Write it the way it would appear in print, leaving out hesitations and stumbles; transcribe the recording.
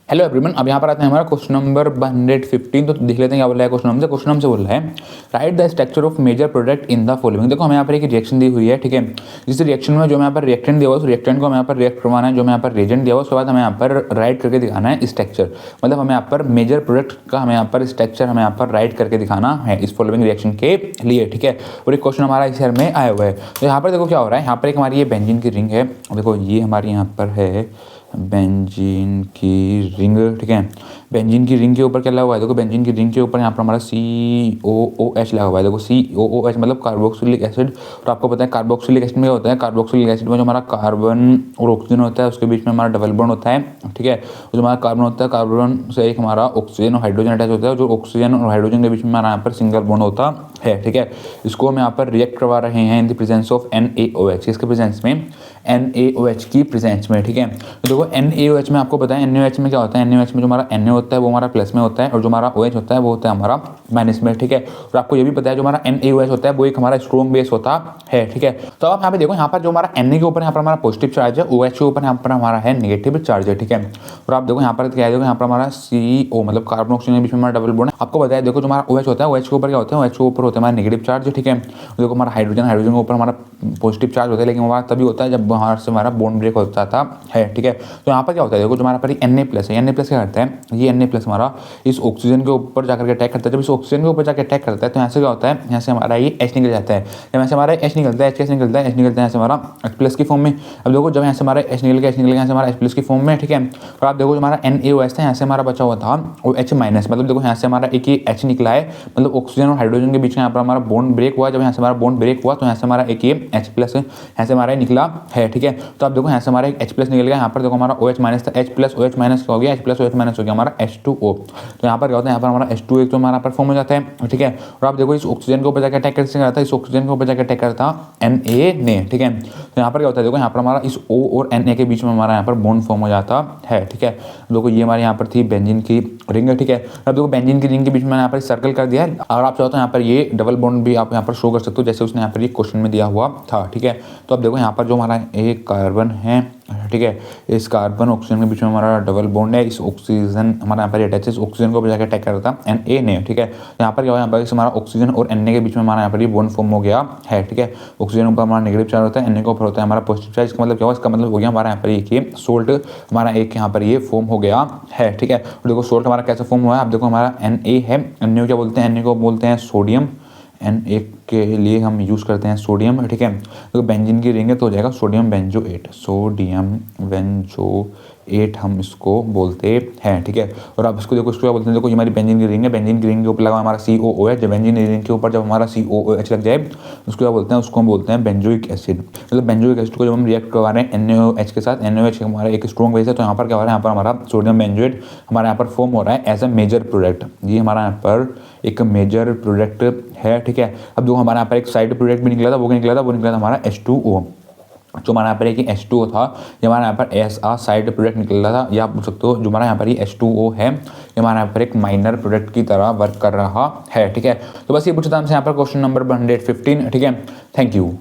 Hello everyone, अब यहाँ पर आते हैं हमारा क्वेश्चन नंबर 115। तो देख लेते हैं क्या बोल रहा है क्वेश्चन नंबर से। क्वेश्चन हमसे बोल रहा है right the structure of major product in the following. देखो हमें यहाँ पर एक रिएक्शन दी हुई है, ठीक है। जिस रिएक्शन में जो हमें यहाँ पर रिएक्टेंट दिया हुआ है उस रिएक्टेंट को हमें यहाँ पर रिएक्ट करवाना है, जो हमें यहाँ पर रिएजेंट दिया हुआ उसके बाद हमें यहाँ पर राइट करके दिखाना है स्ट्रक्चर। मतलब हमें यहाँ पर मेजर प्रोडक्ट का हमें यहाँ पर स्ट्रक्चर हमें यहाँ पर राइट करके दिखाना है इस फॉलोइंग रिएक्शन के लिए, ठीक है। और एक क्वेश्चन हमारा इस में आया हुआ है। तो यहाँ पर देखो क्या हो रहा है, यहाँ पर एक हमारी ये बेंजीन की रिंग है। देखो ये हमारी यहाँ पर है बेंजीन की रिंग, ठीक है। बेंजीन की रिंग के ऊपर क्या लगा हुआ है, देखो बेंजीन की रिंग के ऊपर यहाँ पर हमारा COOH लगा हुआ है। देखो COOH मतलब कार्बोक्सिलिक एसिड। और आपको पता है कार्बोक्सिलिक एसिड में होता है, कार्बोक्सिलिक एसिड में जो हमारा कार्बन और ऑक्सीजन होता है उसके बीच में हमारा डबल बॉन्ड होता है, ठीक है। जो हमारा कार्बन होता है, कार्बन से एक हमारा ऑक्सीजन और हाइड्रोजन अटैच होता है, जो ऑक्सीजन और हाइड्रोजन के बीच में हमारा यहाँ पर सिंगल बॉन्ड होता है, ठीक है। इसको हम यहाँ पर रिएक्ट करवा रहे हैं in the presence of NaOH, इसके प्रेजेंस में NaOH की प्रेजेंस में, ठीक है। तो देखो NaOH में आपको पता है NaOH में क्या होता है, NaOH में जो हमारा Na होता है वो हमारा प्लस में होता है और जो हमारा OH होता है वो होता है हमारा माइनस में, ठीक है। और आपको ये भी पता है जो हमारा NaOH होता है वो एक हमारा स्ट्रॉन्ग बेस होता है, ठीक है। तो आप यहाँ पे देखो, यहाँ पर जो हमारा Na के ऊपर यहाँ पर हमारा पॉजिटिव चार्ज है, OH के ऊपर यहाँ पर हमारा है नेगेटिव चार्ज है, ठीक है। और आप देखो यहाँ पर क्या है, देखो यहाँ पर हमारा CO मतलब कार्बन ऑक्सीजन के बीच में हमारा डबल बॉन्ड है। आपको बताया देखो जो हमारा OH होता है OH के ऊपर क्या होता है, OH के ऊपर होता है हमारा नेगेटिव चार्ज, ठीक है। देखो हमारा हाइड्रोजन के ऊपर हमारा पॉजिटिव चार्ज होता है, लेकिन हमारा तभी होता है जब वहाँ से हमारा बॉन्ड ब्रेक होता था, है, ठीक है। तो यहाँ पर क्या होता है, देखो जो हमारा पर Na+ है, Na+ क्या करता है, ये Na+ हमारा इस ऑक्सीजन के ऊपर जाकर के अटैक करता है। जब इस ऑक्सीजन के ऊपर जाकर अटैक करता है तो यहाँ से क्या होता है, यहाँ से हमारा ये H निकल जाता है। जब यहाँ से हमारा H निकलता है, H कैसे निकलता है, H निकलता है यहाँ से हमारा H+ की फॉर्म में। अब देखो जब यहाँ से हमारा H निकल गया यहाँ से हमारा H+ की फॉर्म में, ठीक है। और आप देखो जो हमारा NaOH था यहाँ से हमारा बचा हुआ था और H-, मतलब देखो यहाँ से हमारा एक ही H निकला है, मतलब ऑक्सीजन और हाइड्रोजन के बीच में यहाँ पर हमारा बॉन्ड ब्रेक हुआ। जब यहाँ से हमारा बॉन्ड ब्रेक हुआ तो यहाँ से हमारा एक ये H+ यहाँ से हमारा निकला है, ठीक है। तो आप देखो यहाँ से हमारा एक H+ निकल गया, यहाँ पर देखो हमारा OH- था, H+OH- क्या हो गया, H+OH- हो गया हमारा H2O। तो यहाँ पर क्या होता है, यहाँ पर हमारा H2O एक तो हमारा पर फॉर्म हो जाता है, ठीक है। और आप देखो इस ऑक्सीजन के ऊपर जाकर अटैक कैसे करता है, इस ऑक्सीजन के ऊपर जाकर अटैक करता Na, ठीक है। तो यहाँ पर क्या होता है, देखो यहाँ पर हमारा इस O और Na के बीच में हमारा यहाँ पर बॉन्ड फॉर्म हो जाता है, ठीक है। देखो ये हमारे यहाँ पर थी बेंजीन की रिंग, ठीक है। अब देखो बेंजीन की रिंग के बीच में यहाँ पर सर्कल कर दिया है और आप चाहो तो यहाँ पर ये डबल बॉन्ड भी आप यहाँ पर शो कर सकते हो जैसे उसने यहाँ पर ये क्वेश्चन में दिया हुआ था, ठीक है। तो अब देखो यहाँ पर जो हमारा एक कार्बन है, ठीक है, इस कार्बन ऑक्सीजन के बीच में हमारा डबल बॉन्ड है। इस ऑक्सीजन हमारा यहाँ पर अटैच है, इस ऑक्सीजन को जाकर अटैक करता है Na, ठीक है। यहाँ पर क्या हुआ, यहाँ पर हमारा ऑक्सीजन और Na के बीच में हमारा यहाँ पर ये बॉन्ड फॉर्म हो गया है, ठीक है। ऑक्सीजन ऊपर हमारा नेगेटिव चार्ज होता है, Na के ऊपर होता है हमारा पॉजिटिव चार्ज। इसका मतलब क्या हुआ, इसका मतलब हो गया हमारा यहाँ पर एक सोल्ट हमारा एक यहाँ पर ये फॉर्म हो गया है, ठीक है। और देखो सोल्ट हमारा कैसे फॉर्म हुआ है, आप देखो हमारा Na है, Na को क्या बोलते हैं, Na को बोलते हैं सोडियम। Na के लिए हम यूज़ करते हैं सोडियम, ठीक है। तो बेंजीन की रिंग है तो हो जाएगा सोडियम बेंजोएट, सोडियम बेंजोएट हम इसको बोलते हैं, ठीक है। और आप इसको देखो, इसको क्या बोलते हैं, देखो ये हमारी बेंजीन की रिंग है, बेंजीन की रिंग के ऊपर लगा हमारा COOH। जब बेंजीन की रिंग के ऊपर जब हमारा COOH लग जाए उसको क्या बोलते हैं, उसको हम बोलते हैं बेंजोइक एसिड। मतलब बेंजोइक एसिड को जब हम रिएक्ट करवा रहे हैं NaOH के साथ, NaOH हमारा एक स्ट्रॉन्ग बेस है, तो यहाँ पर क्या हो रहा है, यहाँ पर हमारा सोडियम बेंजोएट हमारा यहाँ पर फॉर्म हो रहा है एज अ मेजर प्रोडक्ट। ये हमारा यहाँ पर एक मेजर प्रोडक्ट है, ठीक है। अब जो हमारा यहाँ पर एक साइड प्रोडक्ट भी निकला था, वो निकला था हमारा H2O। जो हमारा यहाँ पर एक H2O था, ये हमारा यहाँ पर ऐसा साइड प्रोडक्ट निकल रहा था, या आप बोल सकते हो जो हमारा यहाँ पर ये H2O है ये हमारा यहाँ पर एक माइनर प्रोडक्ट की तरह वर्क कर रहा है, ठीक है। तो बस ये पूछा था हमसे यहाँ पर क्वेश्चन नंबर 115, ठीक है। Thank you.